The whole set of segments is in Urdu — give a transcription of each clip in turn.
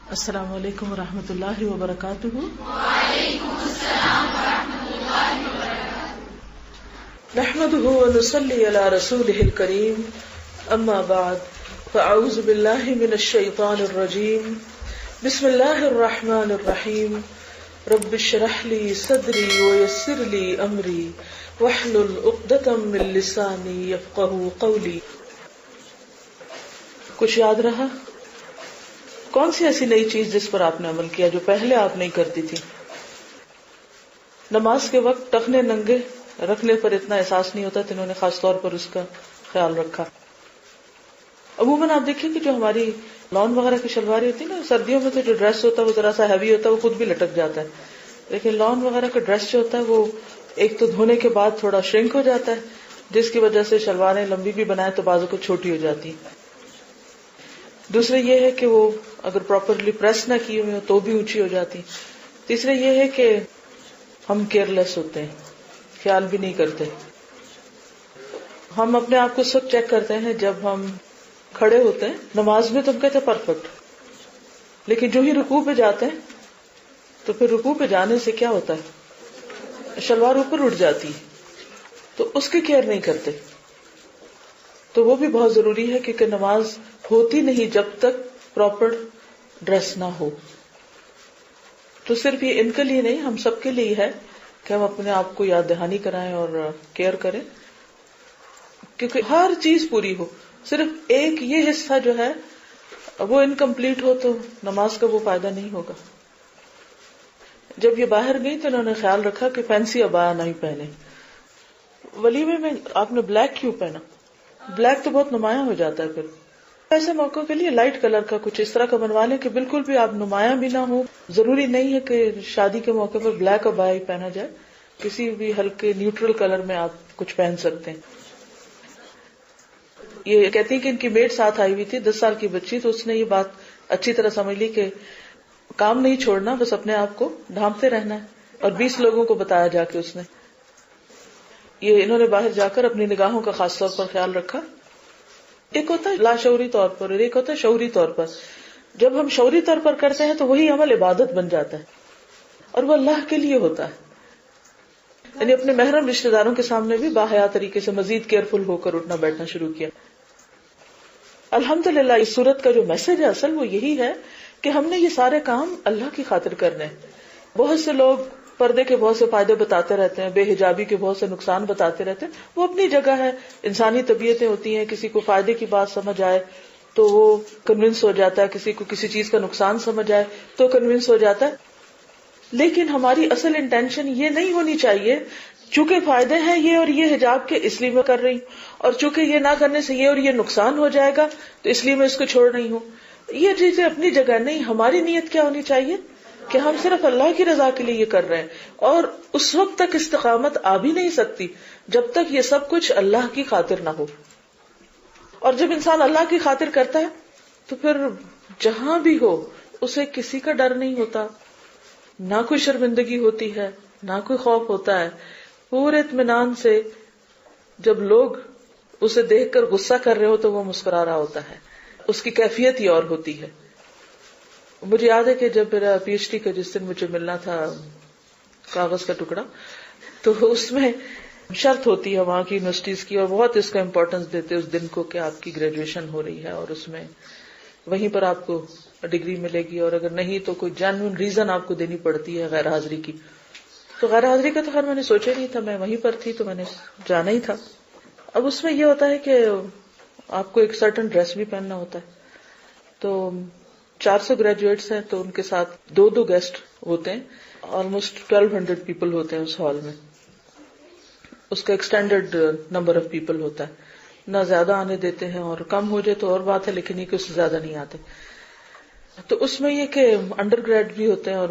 السلام علیکم ورحمۃ اللہ وبرکاتہ۔ وعلیکم السلام ورحمۃ اللہ وبرکاتہ۔ نحمده ونصلي على رسوله الكريم، اما بعد فاعوذ باللہ من الشیطان الرجیم، بسم اللہ الرحمن الرحیم، رب اشرح لي صدری ويسر لي امری واحلل عقدۃ من لسانی یفقهوا قولی۔ کچھ یاد رہا؟ کون سی ایسی نئی چیز جس پر آپ نے عمل کیا جو پہلے آپ نہیں کرتی تھی؟ نماز کے وقت ٹخنے ننگے رکھنے پر اتنا احساس نہیں ہوتا، تو انہوں نے خاص طور پر اس کا خیال رکھا۔ عموماً آپ دیکھیں کہ جو ہماری لان وغیرہ کی شلواریں ہوتی ہے نا، سردیوں میں تو جو ڈریس ہوتا ہے وہ ذرا سا ہیوی ہوتا ہے، وہ خود بھی لٹک جاتا ہے، لیکن لان وغیرہ کا ڈریس جو ہوتا ہے وہ ایک تو دھونے کے بعد تھوڑا شرنک ہو جاتا ہے، جس کی وجہ سے شلواریں لمبی بھی بنائیں تو بازو کو چھوٹی ہو جاتی ہیں۔ دوسرے یہ ہے کہ وہ اگر پراپرلی پریس نہ کی ہوئی ہو تو بھی اونچی ہو جاتی۔ تیسرے یہ ہے کہ ہم کیئر لیس ہوتے ہیں، خیال بھی نہیں کرتے۔ ہم اپنے آپ کو سب چیک کرتے ہیں جب ہم کھڑے ہوتے ہیں نماز میں تو ہم کہتے ہیں پرفیکٹ، لیکن جو ہی رکوع پہ جاتے ہیں تو پھر رکوع پہ جانے سے کیا ہوتا ہے، شلوار اوپر اٹھ جاتی تو اس کی کیئر نہیں کرتے۔ تو وہ بھی بہت ضروری ہے، کیونکہ نماز ہوتی نہیں جب تک پراپر ڈریس نہ ہو۔ تو صرف یہ ان کے لیے نہیں، ہم سب کے لیے ہے کہ ہم اپنے آپ کو یاد دہانی کرائیں اور کیئر کریں، کیونکہ ہر چیز پوری ہو، صرف ایک یہ حصہ جو ہے وہ انکمپلیٹ ہو تو نماز کا وہ فائدہ نہیں ہوگا۔ جب یہ باہر گئی تو انہوں نے خیال رکھا کہ فینسی عبایا نہیں پہنے۔ ولیمے میں آپ نے بلیک کیوں پہنا؟ بلیک تو بہت نمایاں ہو جاتا ہے، پھر ایسے موقع کے لیے لائٹ کلر کا کچھ اس طرح کا بنوا لیں کہ بالکل بھی آپ نمایاں بھی نہ ہو۔ ضروری نہیں ہے کہ شادی کے موقع پر بلیک عبایا ہی پہنا جائے، کسی بھی ہلکے نیوٹرل کلر میں آپ کچھ پہن سکتے ہیں۔ یہ کہتی ہیں کہ ان کی میڈ ساتھ آئی ہوئی تھی، 10 سال کی بچی، تو اس نے یہ بات اچھی طرح سمجھ لی کہ کام نہیں چھوڑنا، بس اپنے آپ کو ڈھانپتے رہنا ہے، اور 20 لوگوں کو بتایا جا کے اس نے یہ انہوں نے باہر جا کر اپنی نگاہوں کا خاص طور پر خیال رکھا۔ ایک ہوتا ہے لاشعوری طور پر اور ایک ہوتا ہے شعوری طور پر۔ جب ہم شعوری طور پر کرتے ہیں تو وہی عمل عبادت بن جاتا ہے اور وہ اللہ کے لیے ہوتا ہے، یعنی اپنے محرم رشتہ داروں کے سامنے بھی باحیا طریقے سے مزید کیئرفل ہو کر اٹھنا بیٹھنا شروع کیا۔ الحمدللہ اس سورت کا جو میسج ہے اصل وہ یہی ہے کہ ہم نے یہ سارے کام اللہ کی خاطر کرنے ہیں۔ بہت سے لوگ پردے کے بہت سے فائدے بتاتے رہتے ہیں، بے حجابی کے بہت سے نقصان بتاتے رہتے ہیں، وہ اپنی جگہ ہے، انسانی طبیعتیں ہوتی ہیں، کسی کو فائدے کی بات سمجھ آئے تو وہ کنونس ہو جاتا ہے، کسی کو کسی چیز کا نقصان سمجھ آئے تو کنونس ہو جاتا ہے۔ لیکن ہماری اصل انٹینشن یہ نہیں ہونی چاہیے چونکہ فائدے ہیں یہ اور یہ حجاب کے اس لیے میں کر رہی ہوں، اور چونکہ یہ نہ کرنے سے یہ اور یہ نقصان ہو جائے گا تو اس لیے میں اس کو چھوڑ رہی ہوں۔ یہ چیزیں اپنی جگہ نہیں، ہماری نیت کیا ہونی چاہیے کہ ہم صرف اللہ کی رضا کے لیے یہ کر رہے ہیں، اور اس وقت تک استقامت آ بھی نہیں سکتی جب تک یہ سب کچھ اللہ کی خاطر نہ ہو۔ اور جب انسان اللہ کی خاطر کرتا ہے تو پھر جہاں بھی ہو اسے کسی کا ڈر نہیں ہوتا، نہ کوئی شرمندگی ہوتی ہے، نہ کوئی خوف ہوتا ہے، پورے اطمینان سے جب لوگ اسے دیکھ کر غصہ کر رہے ہو تو وہ مسکرا رہا ہوتا ہے، اس کی کیفیت ہی اور ہوتی ہے۔ مجھے یاد ہے کہ جب میرا پی ایچ ڈی کا جس دن مجھے ملنا تھا کاغذ کا ٹکڑا، تو اس میں شرط ہوتی ہے وہاں کی یونیورسٹیز کی، اور بہت اس کا امپورٹنس دیتے اس دن کو کہ آپ کی گریجویشن ہو رہی ہے اور اس میں وہیں پر آپ کو ڈگری ملے گی، اور اگر نہیں تو کوئی جینوئن ریزن آپ کو دینی پڑتی ہے غیر حاضری کی۔ تو غیر حاضری کا تو خیر میں نے سوچا نہیں تھا، میں وہیں پر تھی تو میں نے جانا ہی تھا۔ اب اس میں یہ ہوتا ہے کہ آپ کو ایک سرٹن ڈریس بھی پہننا ہوتا ہے، تو 400 گریجویٹس ہیں تو ان کے ساتھ 2 گیسٹ ہوتے ہیں، آلموسٹ 1200 پیپل ہوتے ہیں اس ہال میں۔ اس کا ایکسٹینڈرڈ نمبر آف پیپل ہوتا ہے، نہ زیادہ آنے دیتے ہیں، اور کم ہو جائے تو اور بات ہے، لیکن یہ کہ اس سے زیادہ نہیں آتے۔ تو اس میں یہ کہ انڈر گریڈ بھی ہوتے ہیں اور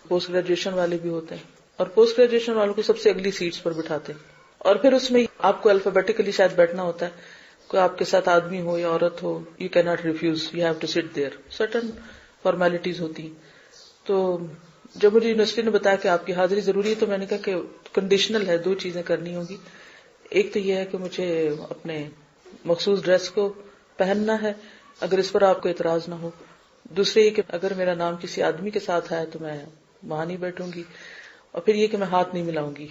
پوسٹ گریجویشن والے بھی ہوتے ہیں، اور پوسٹ گریجویشن والوں کو سب سے اگلی سیٹس پر بٹھاتے ہیں، اور پھر اس میں آپ کو الفابیٹیکلی شاید بیٹھنا ہوتا ہے، کوئی آپ کے ساتھ آدمی ہو یا عورت ہو، you can not refuse, you have to sit there, certain formalities ہوتی ہیں۔ تو جب مجھے یونیورسٹی نے بتایا کہ آپ کی حاضری ضروری ہے تو میں نے کہا کہ کنڈیشنل ہے، 2 چیزیں کرنی ہوگی۔ ایک تو یہ ہے کہ مجھے اپنے مخصوص ڈریس کو پہننا ہے اگر اس پر آپ کو اعتراض نہ ہو، دوسرے یہ کہ اگر میرا نام کسی آدمی کے ساتھ ہے تو میں وہاں نہیں بیٹھوں گی، اور پھر یہ کہ میں ہاتھ نہیں ملاؤں گی.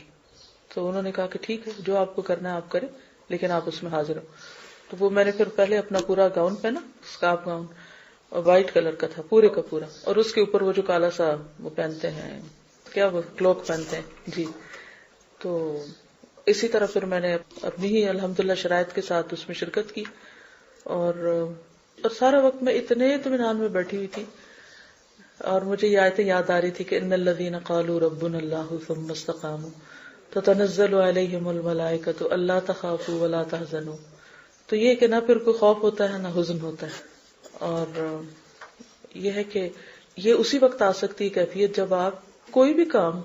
تو انہوں نے کہا کہ ٹھیک ہے، جو آپ کو کرنا ہے آپ کریں، لیکن آپ اس میں حاضر ہو. تو وہ میں نے پھر پہلے اپنا پورا گاؤن پہنا، اسکارف گاؤن، اور وائٹ کلر کا تھا پورے کا پورا، اور اس کے اوپر وہ جو کالا سا وہ پہنتے ہیں، کیا وہ کلوک پہنتے ہیں جی. تو اسی طرح پھر میں نے اپنی ہی الحمدللہ شرائط کے ساتھ اس میں شرکت کی، اور سارا وقت میں اتنے اطمینان میں بیٹھی ہوئی تھی. اور مجھے یہ آیتیں یاد آ رہی تھی کہ ان الذین قالوا ربنا اللہ ثم استقاموا تتنزل علیہم الملائکۃ الا تخافوا ولا تحزنوا. تو یہ کہ نہ پھر کوئی خوف ہوتا ہے نہ حزن ہوتا ہے. اور یہ ہے کہ یہ اسی وقت آ سکتی ہے کیفیت جب آپ کوئی بھی کام،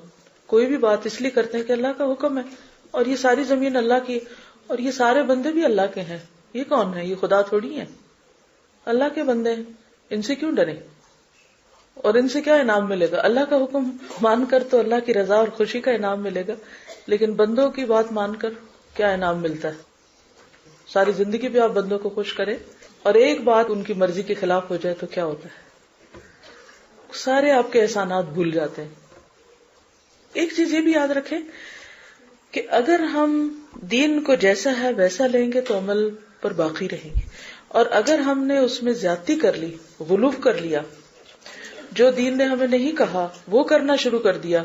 کوئی بھی بات اس لیے کرتے ہیں کہ اللہ کا حکم ہے، اور یہ ساری زمین اللہ کی، اور یہ سارے بندے بھی اللہ کے ہیں. یہ کون ہے؟ یہ خدا تھوڑی ہیں، اللہ کے بندے ہیں. ان سے کیوں ڈریں؟ اور ان سے کیا انعام ملے گا؟ اللہ کا حکم مان کر تو اللہ کی رضا اور خوشی کا انعام ملے گا، لیکن بندوں کی بات مان کر کیا انعام ملتا ہے؟ ساری زندگی بھی آپ بندوں کو خوش کریں اور ایک بات ان کی مرضی کے خلاف ہو جائے تو کیا ہوتا ہے؟ سارے آپ کے احسانات بھول جاتے ہیں. ایک چیز یہ بھی یاد رکھیں کہ اگر ہم دین کو جیسا ہے ویسا لیں گے تو عمل پر باقی رہیں گے، اور اگر ہم نے اس میں زیادتی کر لی، غلو کر لیا، جو دین نے ہمیں نہیں کہا وہ کرنا شروع کر دیا،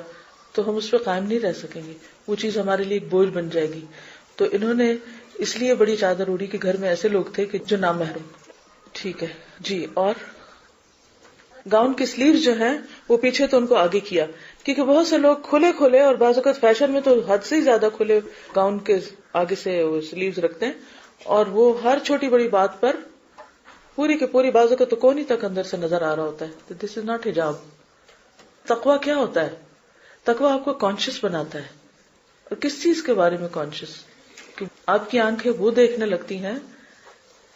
تو ہم اس پہ قائم نہیں رہ سکیں گے. وہ چیز ہمارے لیے ایک بوجھ بن جائے گی. تو انہوں نے اس لیے بڑی چادر اڑی کہ گھر میں ایسے لوگ تھے کہ جو نامحرم. ٹھیک ہے جی. اور گاؤن کی سلیوز جو ہیں وہ پیچھے تو ان کو آگے کیا، کیونکہ بہت سے لوگ کھلے کھلے، اور بعض اوقات فیشن میں تو حد سے زیادہ کھلے گاؤن کے آگے سے سلیوز رکھتے ہیں، اور وہ ہر چھوٹی بڑی بات پر پوری کے پوری بازو کا تو کونی تک اندر سے نظر آ رہا ہوتا ہے. تو دس از ناٹ حجاب. تقویٰ کیا ہوتا ہے؟ تقویٰ آپ کو کانشیس بناتا ہے. اور کس چیز کے بارے میں کانشیس؟ کہ آپ کی آنکھیں وہ دیکھنے لگتی ہیں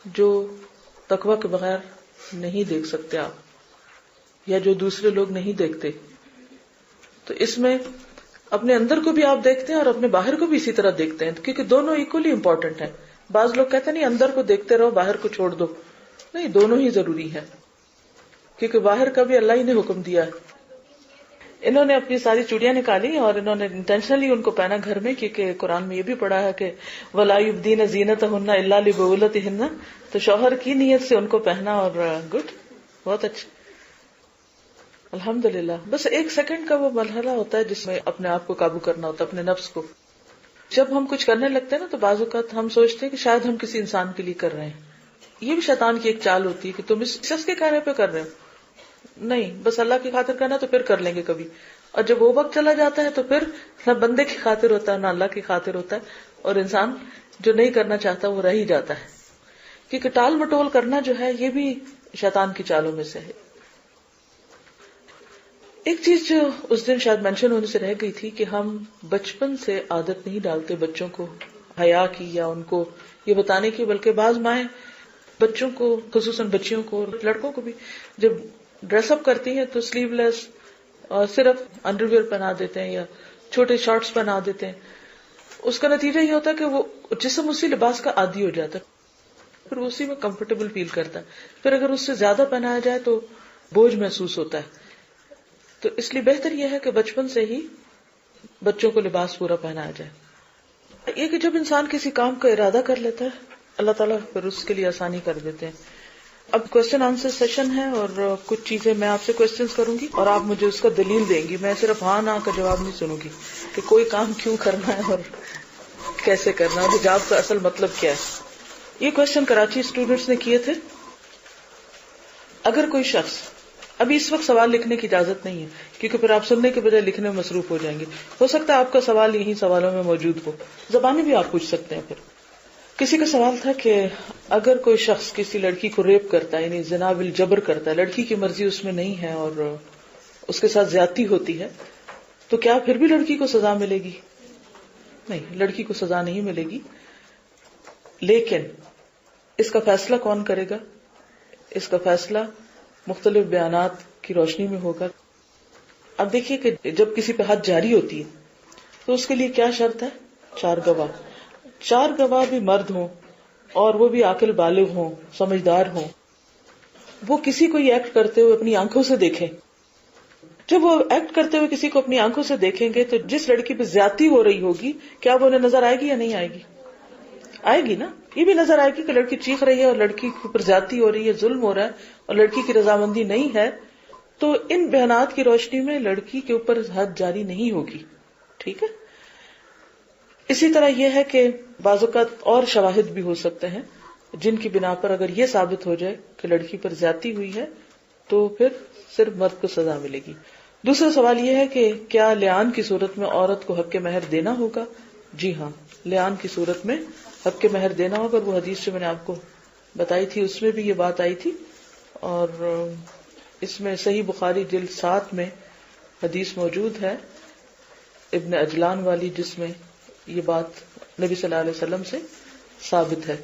جو تقویٰ کے بغیر نہیں دیکھ سکتے آپ، یا جو دوسرے لوگ نہیں دیکھتے. تو اس میں اپنے اندر کو بھی آپ دیکھتے ہیں اور اپنے باہر کو بھی اسی طرح دیکھتے ہیں، کیونکہ دونوں ایکولی امپورٹنٹ ہیں. بعض لوگ کہتے ہیں نہیں اندر کو دیکھتے رہو باہر کو چھوڑ دو. نہیں، دونوں ہی ضروری ہے، کیونکہ باہر کا بھی اللہ ہی نے حکم دیا ہے. انہوں نے اپنی ساری چوڑیاں نکالی اور انہوں نے انٹینشنلی ان کو پہنا گھر میں، کیونکہ قرآن میں یہ بھی پڑھا ہے کہ وَلَا يُبْدِينَ زِينَتَهُنَّ إِلَّا لِبُعُولَتِهِنَّ. تو شوہر کی نیت سے ان کو پہنا، اور گڈ، بہت اچھا، الحمدللہ. بس ایک سیکنڈ کا وہ مرحلہ ہوتا ہے جس میں اپنے آپ کو قابو کرنا ہوتا ہے، اپنے نفس کو. جب ہم کچھ کرنے لگتے ہیں نا تو بعض اوقات ہم سوچتے ہیں کہ شاید ہم کسی انسان کے لیے کر رہے ہیں. یہ بھی شیطان کی ایک چال ہوتی ہے کہ تم اس شخص کے کہنے پہ کر رہے ہو. نہیں، بس اللہ کی خاطر کرنا تو پھر کر لیں گے کبھی. اور جب وہ وقت چلا جاتا ہے تو پھر نہ بندے کی خاطر ہوتا ہے نہ اللہ کی خاطر ہوتا ہے، اور انسان جو نہیں کرنا چاہتا وہ رہ ہی جاتا ہے. کیونکہ ٹال مٹول کرنا جو ہے یہ بھی شیطان کی چالوں میں سے ہے. ایک چیز جو اس دن شاید مینشن ہونے سے رہ گئی تھی کہ ہم بچپن سے عادت نہیں ڈالتے بچوں کو حیا کی یا ان کو یہ بتانے کی، بلکہ بعض مائیں بچوں کو، خصوصاً بچیوں کو اور لڑکوں کو بھی، جب ڈریس اپ کرتی ہیں تو سلیو لیس اور صرف انڈر ویئر پہنا دیتے ہیں یا چھوٹے شارٹس پہنا دیتے ہیں. اس کا نتیجہ یہ ہوتا ہے کہ وہ جسم اسی لباس کا عادی ہو جاتا ہے، پھر اسی میں کمفرٹیبل فیل کرتا ہے. پھر اگر اس سے زیادہ پہنایا جائے تو بوجھ محسوس ہوتا ہے. تو اس لیے بہتر یہ ہے کہ بچپن سے ہی بچوں کو لباس پورا پہنایا جائے. یہ کہ جب انسان کسی کام کا ارادہ کر لیتا ہے اللہ تعالیٰ پھر اس کے لیے آسانی کر دیتے ہیں. اب کوشچن آنسر سیشن ہے، اور کچھ چیزیں میں آپ سے کوشچنز کروں گی اور آپ مجھے اس کا دلیل دیں گی. میں صرف ہاں نہ کا جواب نہیں سنوں گی کہ کوئی کام کیوں کرنا ہے اور کیسے کرنا ہے، اور حجاب کا اصل مطلب کیا ہے. یہ کوشچن کراچی اسٹوڈنٹس نے کیے تھے. اگر کوئی شخص، ابھی اس وقت سوال لکھنے کی اجازت نہیں ہے کیونکہ پھر آپ سننے کے بجائے لکھنے میں مصروف ہو جائیں گے. ہو سکتا ہے آپ کا سوال یہی سوالوں میں موجود ہو، زبانی بھی آپ پوچھ سکتے ہیں. پھر کسی کا سوال تھا کہ اگر کوئی شخص کسی لڑکی کو ریپ کرتا ہے، یعنی زنا بالجبر کرتا ہے، لڑکی کی مرضی اس میں نہیں ہے اور اس کے ساتھ زیادتی ہوتی ہے، تو کیا پھر بھی لڑکی کو سزا ملے گی؟ نہیں، لڑکی کو سزا نہیں ملے گی. لیکن اس کا فیصلہ کون کرے گا؟ اس کا فیصلہ مختلف بیانات کی روشنی میں ہوگا. اب دیکھیے کہ جب کسی پہ حد جاری ہوتی ہے تو اس کے لیے کیا شرط ہے؟ 4 گواہ. 4 گواہ بھی مرد ہوں اور وہ بھی عاقل بالغ ہوں، سمجھدار ہوں. وہ کسی کو یہ ایکٹ کرتے ہوئے اپنی آنکھوں سے دیکھیں. جب وہ ایکٹ کرتے ہوئے کسی کو اپنی آنکھوں سے دیکھیں گے تو جس لڑکی پہ زیادتی ہو رہی ہوگی کیا وہ انہیں نظر آئے گی یا نہیں آئے گی؟ آئے گی نا. یہ بھی نظر آئے گی کہ لڑکی چیخ رہی ہے اور لڑکی کے اوپر زیادتی ہو رہی ہے، ظلم ہو رہا ہے اور لڑکی کی رضامندی نہیں ہے. تو ان بیانات کی روشنی میں لڑکی کے اوپر حد جاری نہیں ہوگی. ٹھیک ہے. اسی طرح یہ ہے کہ بعض اوقات اور شواہد بھی ہو سکتے ہیں جن کی بنا پر اگر یہ ثابت ہو جائے کہ لڑکی پر زیادتی ہوئی ہے تو پھر صرف مرد کو سزا ملے گی. دوسرا سوال یہ ہے کہ کیا لعان کی صورت میں عورت کو حق مہر دینا ہوگا؟ جی ہاں، لعان کی صورت میں حق مہر دینا ہوگا. اور وہ حدیث جو میں نے آپ کو بتائی تھی اس میں بھی یہ بات آئی تھی، اور اس میں صحیح بخاری جلد 7 میں حدیث موجود ہے ابن عجلان والی، جس میں یہ بات نبی صلی اللہ علیہ وسلم سے ثابت ہے.